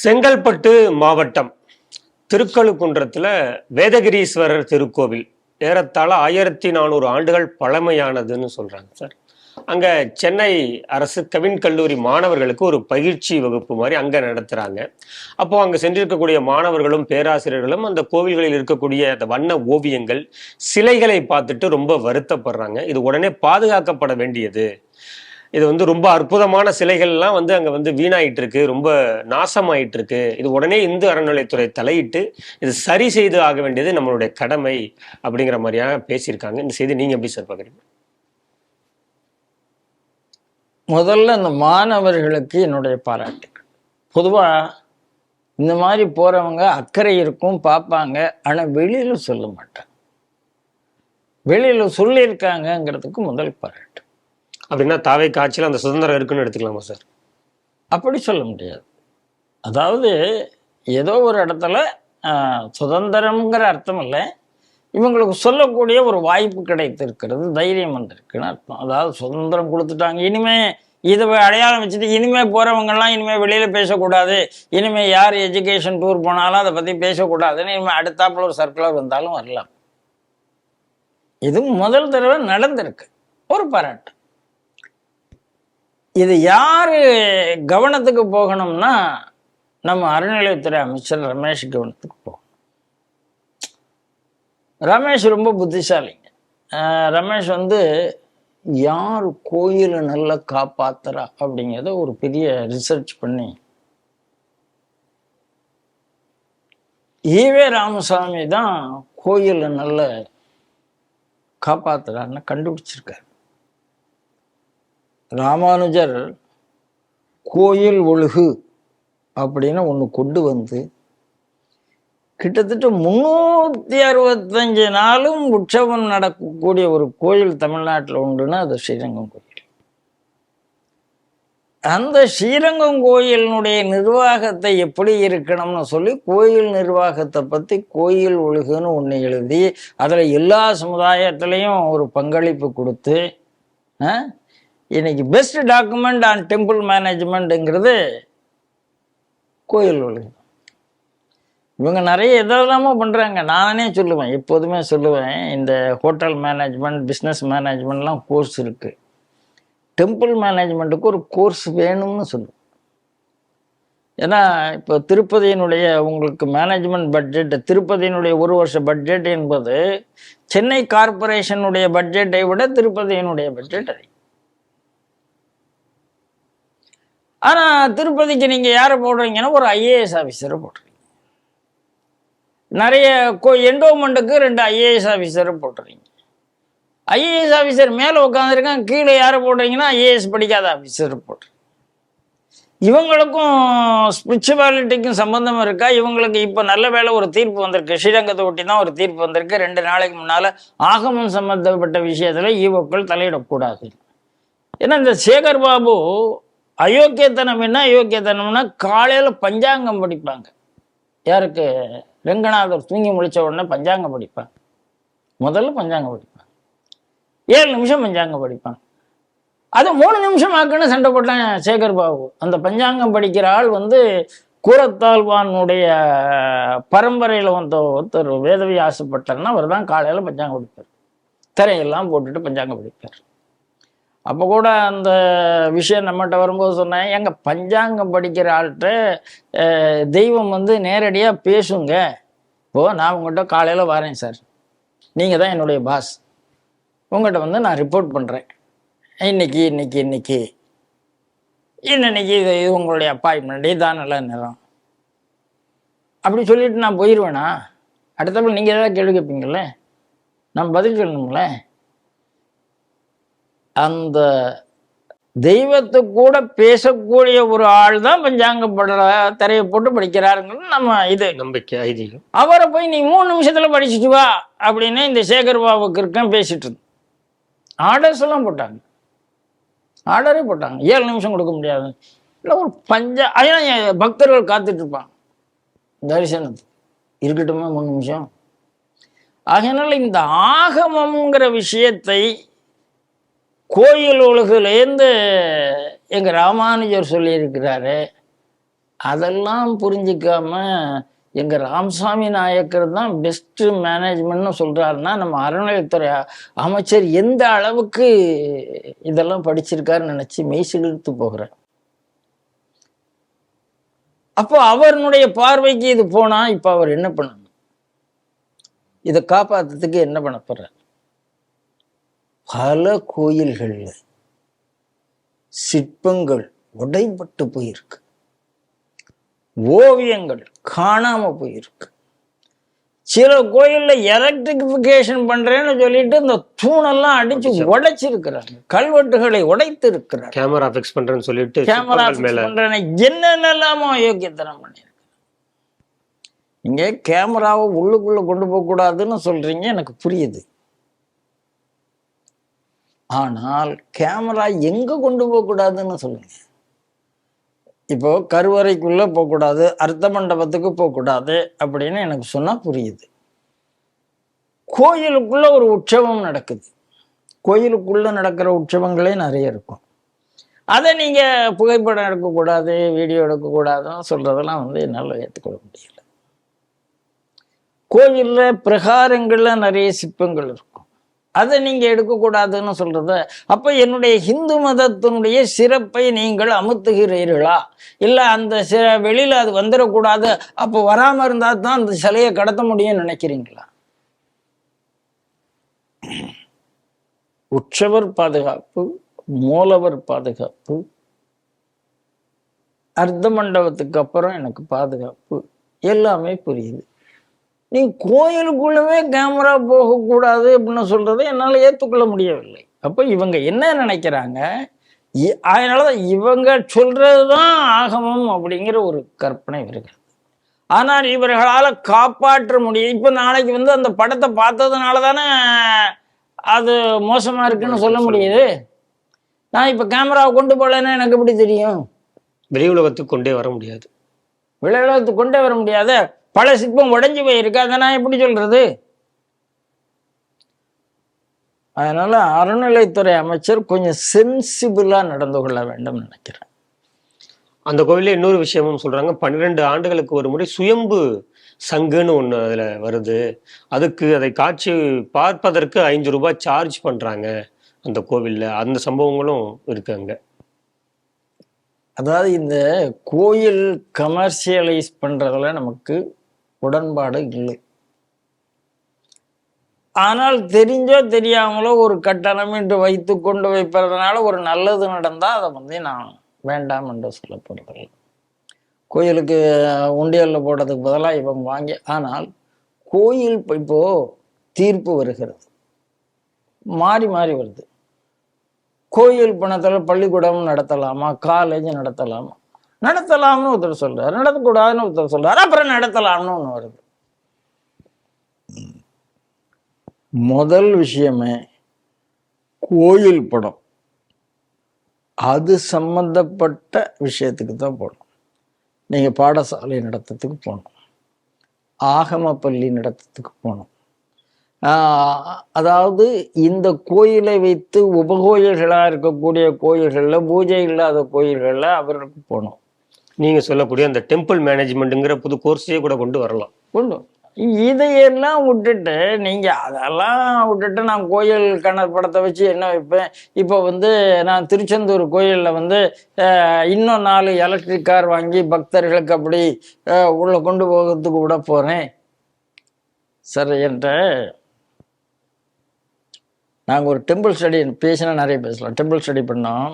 செங்கல்பட்டு மாவட்டம் திருக்கழுக்குன்றத்தில் வேதகிரீஸ்வரர் திருக்கோவில் ஏறத்தாழ 1400 ஆண்டுகள் பழமையானதுன்னு சொல்றாங்க சார். அங்க சென்னை அரசு கவின் கல்லூரி மாணவர்களுக்கு ஒரு பயிற்சி வகுப்பு மாதிரி அங்க நடத்துறாங்க. அப்போ அங்க சென்றிருக்கக்கூடிய மாணவர்களும் பேராசிரியர்களும் அந்த கோவில்களில் இருக்கக்கூடிய அந்த வண்ண ஓவியங்கள், சிலைகளை பார்த்துட்டு ரொம்ப வருத்தப்படுறாங்க. இது உடனே பாதுகாக்கப்பட வேண்டியது. இது ரொம்ப அற்புதமான சிலைகள்லாம் அங்க வீணாயிட்டு இருக்கு, ரொம்ப நாசமாயிட்டு இருக்கு. இது உடனே இந்து அறநிலைத்துறை தலையிட்டு இது சரி செய்து ஆக வேண்டியது நம்மளுடைய கடமை அப்படிங்கிற மாதிரியான பேசியிருக்காங்க. இந்த செய்தி நீங்க எப்படி சார் பாக்குறீங்க? முதல்ல அந்த மாணவர்களுக்கு என்னுடைய பாராட்டுகள். பொதுவா இந்த மாதிரி போறவங்க அக்கறை இருக்கும், பார்ப்பாங்க, ஆனா வெளியில சொல்ல மாட்டாங்க. வெளியில சொல்லியிருக்காங்கிறதுக்கு முதல் பாராட்டு. அப்படின்னா தாவை காட்சியில் அந்த சுதந்திரம் இருக்குன்னு எடுத்துக்கலாமா சார்? அப்படி சொல்ல முடியாது. அதாவது ஏதோ ஒரு இடத்துல சுதந்திரம்ங்கிற அர்த்தம் இல்லை, இவங்களுக்கு சொல்லக்கூடிய ஒரு வாய்ப்பு கிடைத்திருக்கிறது, தைரியம் வந்திருக்குன்னு அர்த்தம். அதாவது சுதந்திரம் கொடுத்துட்டாங்க, இனிமே இதை அடையாளம் வச்சுட்டு இனிமே போறவங்கெல்லாம் இனிமே வெளியில பேசக்கூடாது, இனிமே யார் எஜுகேஷன் டூர் போனாலும் அதை பத்தி பேசக்கூடாதுன்னு இனிமே அடுத்தாப்புல ஒரு சர்க்குலர் வந்தாலும் வரலாம். இது முதல் தடவை நடந்திருக்கு, ஒரு பாராட்டு. இது யாரு கவனத்துக்கு போகணும்னா நம்ம அறநிலையத்துறை அமைச்சர் ரமேஷ் கவனத்துக்கு போகணும். ரமேஷ் ரொம்ப புத்திசாலிங்க. ரமேஷ் யார் கோயிலை நல்லா காப்பாத்துறா அப்படிங்கிறத ஒரு பெரிய ரிசர்ச் பண்ணி ஈவே ராமசாமி தான் கோயிலை நல்ல காப்பாத்துறான்னு கண்டுபிடிச்சிருக்காரு. ராமானுஜர் கோயில் ஒழுகு அப்படின்னு ஒன்று கொண்டு வந்து கிட்டத்தட்ட 365 நாளும் உற்சவம் நடக்கக்கூடிய ஒரு கோயில் தமிழ்நாட்டில் உண்டுன்னா அது ஸ்ரீரங்கம் கோயில். அந்த ஸ்ரீரங்கம் கோயிலினுடைய நிர்வாகத்தை எப்படி இருக்கணும்னு சொல்லி கோயில் நிர்வாகத்தை பற்றி கோயில் ஒழுகுன்னு ஒன்று எழுதி அதில் எல்லா சமுதாயத்திலையும் ஒரு பங்களிப்பு கொடுத்து இன்னைக்கு பெஸ்ட் டாக்குமெண்ட் ஆன் டெம்பிள் மேனேஜ்மெண்ட்டுங்கிறது கோயில் ஒழுகு. இவங்க நிறைய எதெல்லாமோ பண்ணுறாங்க. நானே சொல்லுவேன், எப்போதுமே சொல்லுவேன், இந்த ஹோட்டல் மேனேஜ்மெண்ட், பிஸ்னஸ் மேனேஜ்மெண்ட்லாம் கோர்ஸ் இருக்குது, டெம்பிள் மேனேஜ்மெண்ட்டுக்கு ஒரு கோர்ஸ் வேணும்னு சொல்லுவேன். ஏன்னா இப்போ திருப்பதியினுடைய உங்களுக்கு மேனேஜ்மெண்ட் பட்ஜெட், திருப்பதியினுடைய ஒரு வருஷ பட்ஜெட் என்பது சென்னை கார்பரேஷனுடைய பட்ஜெட்டை விட திருப்பதியினுடைய பட்ஜெட் அதிகம். ஆனால் திருப்பதிக்கு நீங்கள் யாரை போடுறீங்கன்னா ஒரு ஐஏஎஸ் ஆஃபீஸரை போடுறீங்க. நிறைய என்டோமெண்ட்டுக்கு 2 ஐஏஎஸ் ஆஃபீஸரை போட்டுறீங்க. ஐஏஎஸ் ஆஃபீஸர் மேலே உட்காந்துருக்காங்க, கீழே யாரை போடுறீங்கன்னா ஐஏஎஸ் படிக்காத ஆஃபீஸரை போடுறீங்க. இவங்களுக்கும் ஸ்பிரிச்சுவாலிட்டிக்கும் சம்பந்தம் இருக்கா? இவங்களுக்கு இப்போ நல்ல வேலை ஒரு தீர்ப்பு வந்திருக்கு, ஸ்ரீரங்கத்தை ஒட்டி தான் ஒரு தீர்ப்பு வந்திருக்கு. 2 நாளைக்கு முன்னால் ஆகமம் சம்பந்தப்பட்ட விஷயத்தில் ஈவோக்கள் தலையிடக்கூடாது. ஏன்னா இந்த சேகர் பாபு அயோக்கியத்தனம் என்ன, அயோக்கியத்தனம்னா காலையில் பஞ்சாங்கம் படிப்பாங்க. யாருக்கு? ரெங்கநாதர் தூங்கி முடிச்ச உடனே பஞ்சாங்கம் படிப்பாங்க. முதல்ல பஞ்சாங்கம் படிப்பாங்க, 7 நிமிஷம் பஞ்சாங்கம் படிப்பாங்க. அது 3 நிமிஷம் ஆக்குன்னு சண்டை போட்டான் சேகர் பாபு. அந்த பஞ்சாங்கம் படிக்கிற ஆள் கூரத்தாழ்வானுடைய பரம்பரையில் ஒருத்தர் வேதவியாசப்பட்டார்னா அவர் தான் காலையில் பஞ்சாங்கம் படிப்பார், திரையெல்லாம் போட்டுட்டு பஞ்சாங்கம் படிப்பார். அப்போ கூட அந்த விஷயம் நம்மகிட்ட வரும்போது சொன்னேன், எங்க பஞ்சாங்கம் படிக்கிற ஆள்கிட்ட தெய்வம் நேரடியாக பேசுங்க. இப்போது நான் உங்கள்கிட்ட காலையில் வரேன் சார், நீங்கள் தான் என்னுடைய பாஸ், உங்கள்கிட்ட நான் ரிப்போர்ட் பண்ணுறேன், இன்னைக்கு இது உங்களுடைய அப்பாயின்மெண்ட், இதுதான் நல்ல நேரம் அப்படி சொல்லிட்டு நான் போயிடுவேனா? அடுத்தப்ப நீங்கள் ஏதாவது கேள்வி கேட்பீங்கள்ல, நான் பதில் சொல்லணும்ல. அந்த தெய்வத்தை கூட பேசக்கூடிய ஒரு ஆள் தான் பஞ்சாங்கப்படுற திரையை போட்டு படிக்கிறாருங்கிறது நம்ம இது நம்பிக்கை ஐதீகம். அவரை போய் நீ 3 நிமிஷத்துல படிச்சுட்டு வா அப்படின்னு இந்த சேகர் பாபுக்கு இருக்கேன் பேசிட்டு இருந்து ஆர்டர்ஸ் எல்லாம் போட்டாங்க, ஆர்டரே போட்டாங்க. 7 நிமிஷம் கொடுக்க முடியாது, இல்லை ஒரு பக்தர்கள் காத்துட்டு இருப்பாங்க தரிசனத்துக்கு, இருக்கட்டுமே 3 நிமிஷம். ஆகையினால இந்த ஆகமங்கிற விஷயத்தை கோயில் ஒழுகுலேருந்து எங்கள் ராமானுஜர் சொல்லியிருக்கிறாரு, அதெல்லாம் புரிஞ்சிக்காம எங்க ராமசாமி நாயக்கர் தான் பெஸ்ட் மேனேஜ்மெண்ட்னு சொல்றாருன்னா நம்ம அறநிலையத்துறை அமைச்சர் எந்த அளவுக்கு இதெல்லாம் படிச்சிருக்காருன்னு நினைச்சு மெய்சிலிர்த்து போகிறேன். அப்போ அவருடைய பார்வைக்கு இது போனா இப்ப அவர் என்ன பண்ணணும்? இதை காப்பாத்துறதுக்கு என்ன பண்ண போறார்? பல கோயில்கள்ல சிற்பங்கள் உடைபட்டு போயிருக்கு, ஓவியங்கள் காணாம போயிருக்கு. சில கோயில்ல எலக்ட்ரிபிகேஷன் பண்றேன்னு சொல்லிட்டு இந்த தூணெல்லாம் அடிச்சு உடைச்சிருக்கிறாங்க, கல்வெட்டுகளை உடைத்து இருக்கிறாங்க. கேமரா ஃபிக்ஸ் பண்றேன்னு சொல்லிட்டு கேமரா பண்றேன்னு என்னென்னலாமோ யோக்கியத்தனம் பண்ணிருக்கு. நீங்க கேமராவை உள்ளுக்குள்ள கொண்டு போக கூடாதுன்னு சொல்றீங்க, எனக்கு புரியுது. ஆனால் கேமரா எங்க கொண்டு போக கூடாதுன்னு சொல்லுங்க. இப்போ கருவறைக்குள்ள போகக்கூடாது, அர்த்த மண்டபத்துக்கு போகக்கூடாது அப்படின்னு எனக்கு சொன்னா புரியுது. கோயிலுக்குள்ள ஒரு உற்சவம் நடக்குது, கோயிலுக்குள்ள நடக்கிற உற்சவங்களே நிறைய இருக்கும். அதை நீங்க புகைப்படம் எடுக்கக்கூடாது, வீடியோ எடுக்கக்கூடாதுன்னு சொல்றதெல்லாம் என்னால் ஏற்றுக்கொள்ள முடியல. கோயில்ல பிரகாரங்கள்ல நிறைய சிற்பங்கள் இருக்கும், அதை நீங்க எடுக்கக்கூடாதுன்னு சொல்றத, அப்ப என்னுடைய இந்து மதத்தினுடைய சிறப்பை நீங்கள் அமுத்துகிறீர்களா? இல்ல அந்த வெளியில அது வந்துடக்கூடாது, அப்போ வராம இருந்தா தான் அந்த சிலையை கடத்த முடியும்னு நினைக்கிறீங்களா? உற்சவர் பாதுகாப்பு, மூலவர் பாதுகாப்பு, அர்த்த மண்டபத்துக்கு அப்புறம் எனக்கு பாதுகாப்பு, எல்லாமே புரியுது. நீ கோயிலுக்குள்ளவே கேமரா போகக்கூடாது அப்படின்னு சொல்றதை என்னால் ஏற்றுக்கொள்ள முடியவில்லை. அப்போ இவங்க என்ன நினைக்கிறாங்க, அதனாலதான் இவங்க சொல்றதுதான் ஆகமம் அப்படிங்கிற ஒரு கற்பனை வருகிறது. ஆனால் இவர்களால் காப்பாற்ற முடியும். இப்போ நாளைக்கு அந்த படத்தை பார்த்ததுனால தானே அது மோசமா இருக்குன்னு சொல்ல முடியுது. நான் இப்போ கேமராவை கொண்டு போகலன்னா எனக்கு எப்படி தெரியும்? வெளி உலகத்துக்கு கொண்டே வர முடியாது, வெளி உலகத்துக்கு கொண்டே வர முடியாது. பல சிற்பம் உடைஞ்சு போயிருக்கு, அதை நான் எப்படி சொல்றது? அதனால அறநிலைத்துறை அமைச்சர் கொஞ்சம் சென்சிபிளா நடந்து கொள்ள வேண்டும் நினைக்கிறேன். அந்த கோவில்ல இன்னொரு விஷயமும் சொல்றாங்க, 12 ஆண்டுகளுக்கு ஒரு முறை சுயம்பு சங்குன்னு ஒண்ணு அதுல வருது, அதுக்கு அதை காட்சி பார்ப்பதற்கு 5 ரூபாய் சார்ஜ் பண்றாங்க அந்த கோவில்ல. அந்த சம்பவங்களும் இருக்கு அங்க. அதாவது இந்த கோயில் கமர்ஷியலைஸ் பண்றதுல நமக்கு உடன்பாடு இல்லை. ஆனால் தெரிஞ்சோ தெரியாமலோ ஒரு கட்டணம் என்று வைத்து கொண்டு வைப்பதனால ஒரு நல்லது நடந்தா அதை நான் வேண்டாம் என்று சொல்ல போறதில்லை. கோயிலுக்கு உண்டியல்ல போடுறதுக்கு பதிலாக இவங்க வாங்கி, ஆனால் கோயில் இப்போ தீர்ப்பு வருகிறது, மாறி மாறி வருது. கோயில் பணத்துல பள்ளிக்கூடம் நடத்தலாமா, காலேஜ் நடத்தலாமா? நடத்தலாம்னு ஒருத்தர் சொல்றாரு, நடத்தக்கூடாதுன்னு ஒருத்தர் சொல்றாரு, அப்புறம் நடத்தலாம்னு ஒன்று வருது. முதல் விஷயமே கோயில் படம் அது சம்பந்தப்பட்ட விஷயத்துக்கு தான் போகணும். நீங்க பாடசாலை நடத்தத்துக்கு போகணும், ஆகம பள்ளி நடத்தத்துக்கு போகணும். அதாவது இந்த கோயிலை வைத்து உபகோயில்களா இருக்கக்கூடிய கோயில்கள்ல, பூஜை இல்லாத கோயில்கள்ல அவருக்கு போகணும். நீங்க சொல்லக்கூடிய அந்த டெம்பிள் மேனேஜ்மெண்ட்ங்கிற புது கோர்ஸையே கூட கொண்டு வரலாம். கொண்டு இதையெல்லாம் விட்டுட்டு நீங்க அதெல்லாம் விட்டுட்டு நான் கோயில் படத்தை வச்சு என்ன வைப்பேன்? இப்போ நான் திருச்செந்தூர் கோயில்ல இன்னும் 4 எலக்ட்ரிக் கார் வாங்கி பக்தர்களுக்கு அப்படி உள்ள கொண்டு போகிறதுக்கு விட போறேன். சரி, என்கிட்ட நாங்கள் ஒரு டெம்பிள் ஸ்டடி பேசினா நிறைய பேசலாம். டெம்பிள் ஸ்டடி பண்ணோம்,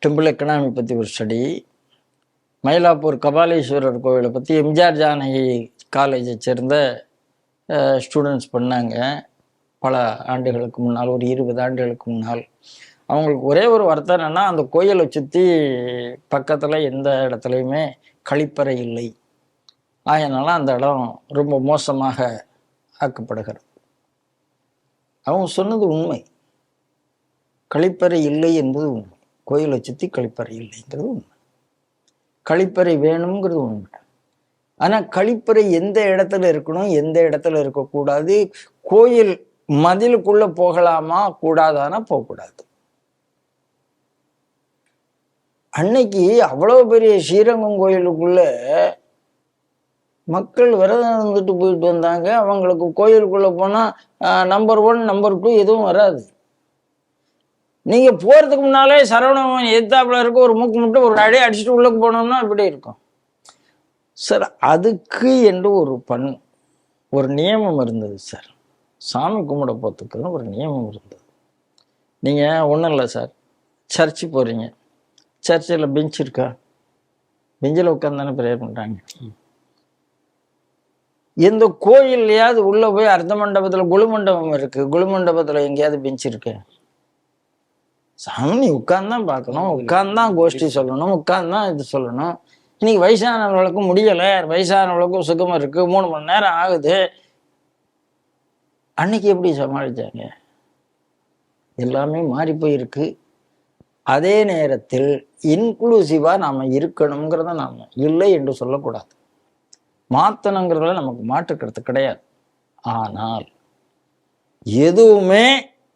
டெம்பிள் எக்கனாமி பற்றி ஒரு ஸ்டடி, மயிலாப்பூர் கபாலீஸ்வரர் கோவிலை பற்றி எம்ஜிஆர் ஜானகி காலேஜை சேர்ந்த ஸ்டூடெண்ட்ஸ் பண்ணாங்க. பல ஆண்டுகளுக்கு முன்னால், ஒரு 20 ஆண்டுகளுக்கு முன்னால். அவங்களுக்கு ஒரே ஒரு வருத்தம் என்னன்னா, அந்த கோயிலை சுற்றி பக்கத்தில் எந்த இடத்துலையுமே கழிப்பறை இல்லை, அதனால அந்த இடம் ரொம்ப மோசமாக ஆக்கப்படுகிறது. அவங்க சொன்னது உண்மை, கழிப்பறை இல்லை என்பது உண்மை, கோயிலை சுற்றி கழிப்பறை இல்லைங்கிறது உண்மை, கழிப்பறை வேணுங்கிறது உண்மை. ஆனால் கழிப்பறை எந்த இடத்துல இருக்கணும், எந்த இடத்துல இருக்கக்கூடாது, கோயில் மதிலுக்குள்ள போகலாமா கூடாதானா போகக்கூடாது. அன்னைக்கு அவ்வளோ பெரிய ஸ்ரீரங்கம் கோயிலுக்குள்ள மக்கள் விரதம் இருந்துட்டு போயிட்டு வந்தாங்க. அவங்களுக்கு கோயிலுக்குள்ள போனா நம்பர் 1 நம்பர் 2 எதுவும் வராது. நீங்க போறதுக்கு முன்னாலே சரவணபவன் எதிர்த்தாப்புல இருக்க ஒரு மூக்கு முட்டை ஒரு அடி அடிச்சுட்டு உள்ளக்கு போனோம்னா இப்படி இருக்கும் சார். அதுக்கு என்று ஒரு நியமம் இருந்தது சார். சாமி கும்பிட போறதுக்குன்னு ஒரு நியமம் இருந்தது. நீங்க ஒன்றும் இல்லை சார், சர்ச்சு போறீங்க, சர்ச்சில் பெஞ்ச் இருக்கா? பெஞ்சில் உட்காந்து தானே ப்ரேயர் பண்றாங்க. எந்த கோயில்லையாவது உள்ள போய் அர்த்த மண்டபத்துல குழு மண்டபம் இருக்கு, குழு மண்டபத்துல எங்கேயாவது பெஞ்ச் இருக்கு? சாமி உட்கார்ந்தான் பார்க்கணும், உட்கார்ந்தான் கோஷ்டி சொல்லணும், உட்கார்ந்தான் இது சொல்லணும். இன்னைக்கு வயசானவர்களுக்கும் முடியல, வயசானவர்களுக்கும் சுகமா இருக்கு, 3 மணி நேரம் ஆகுது. அன்னைக்கு எப்படி சமாளிச்சாங்க? எல்லாமே மாறி போயிருக்கு. அதே நேரத்தில் இன்க்ளூசிவா நாம இருக்கணுங்கிறத நாம இல்லை என்று சொல்லக்கூடாது. மாத்தணுங்கிறதுல நமக்கு மாற்றுக்கிறது கிடையாது. ஆனால் எதுவுமே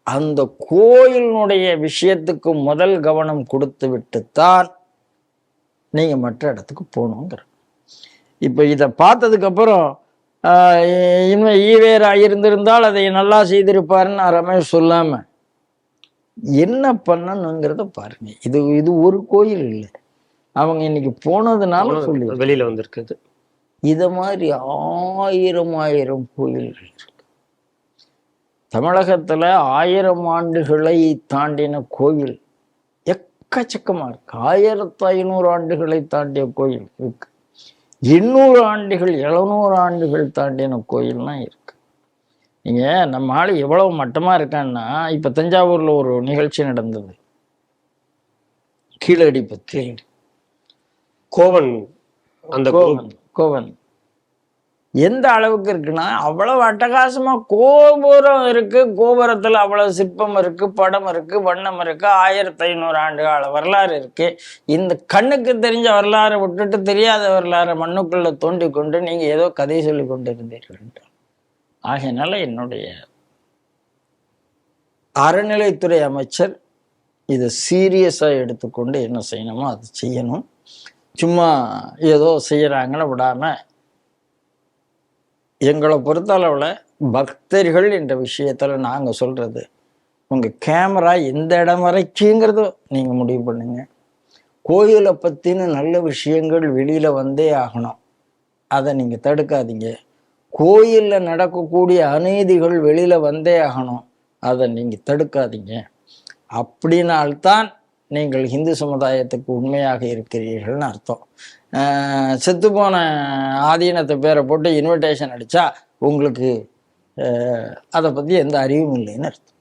அந்த கோயிலினுடைய விஷயத்துக்கு முதல் கவனம் கொடுத்து விட்டுத்தான் நீங்க மற்ற இடத்துக்கு போகணுங்கிற. இப்ப இதை பார்த்ததுக்கு அப்புறம் இனிமே ஈவேரா இருந்திருந்தால் அதை நல்லா செய்திருப்பாருன்னு ரமேஷ் சொல்லாம என்ன பண்ணணுங்கிறத பாருங்க. இது ஒரு கோயில் இல்லை, அவங்க இன்னைக்கு போனதுனால சொல்லி வெளியில வந்திருக்குது. இத மாதிரி 1000 கோயில்கள் இருக்கு தமிழகத்துல. 1000 ஆண்டுகளை தாண்டின கோயில் எக்கச்சக்கமா இருக்கு. 1500 ஆண்டுகளை தாண்டிய கோயில் இருக்கு. 800 ஆண்டுகள் 700 ஆண்டுகள் தாண்டின கோயில்லாம் இருக்கு. நீங்க நம்ம ஆளு எவ்வளவு மட்டமா இருக்கான்னா, இப்ப தஞ்சாவூர்ல ஒரு நிகழ்ச்சி நடந்தது, கீழடி பத்தி. கோவன், அந்த கோவன் எந்த அளவுக்கு இருக்குன்னா, அவ்வளவு அட்டகாசமா கோபுரம் இருக்கு. கோபுரத்துல அவ்வளவு சிற்பம் இருக்கு, படம் இருக்கு, வண்ணம் இருக்கு. 1500 ஆண்டு கால வரலாறு இருக்கு. இந்த கண்ணுக்கு தெரிஞ்ச வரலாறை விட்டுட்டு தெரியாத வரலாறை மண்ணுக்குள்ள தோண்டி கொண்டு நீங்க ஏதோ கதை சொல்லி கொண்டு இருந்தீர்கள். ஆகையினால என்னுடைய அறநிலைத்துறை அமைச்சர் இதை சீரியஸா எடுத்துக்கொண்டு என்ன செய்யணுமோ அது செய்யணும். சும்மா ஏதோ செய்யறாங்கன்னு விடாம, எங்களை பொறுத்தளவுல பக்தர்கள் என்ற விஷயத்துல நாங்க சொல்றது, உங்க கேமரா எந்த இடம் வரைக்குங்கிறதோ நீங்க முடிவு பண்ணுங்க. கோயிலை பத்தின நல்ல விஷயங்கள் வெளியில வந்தே ஆகணும், அதை நீங்க தடுக்காதீங்க. கோயில்ல நடக்கக்கூடிய அநீதிகள் வெளியில வந்தே ஆகணும், அதை நீங்க தடுக்காதீங்க. அப்படின்னால்தான் நீங்கள் இந்து சமுதாயத்துக்கு உண்மையாக இருக்கிறீர்கள்னு அர்த்தம். செத்துப்போன ஆதீனத்தை பேரை போட்டு இன்விடேஷன் அடிச்சா உங்களுக்கு அதை பத்தி எந்த அறிவும் இல்லைன்னு அர்த்தம்.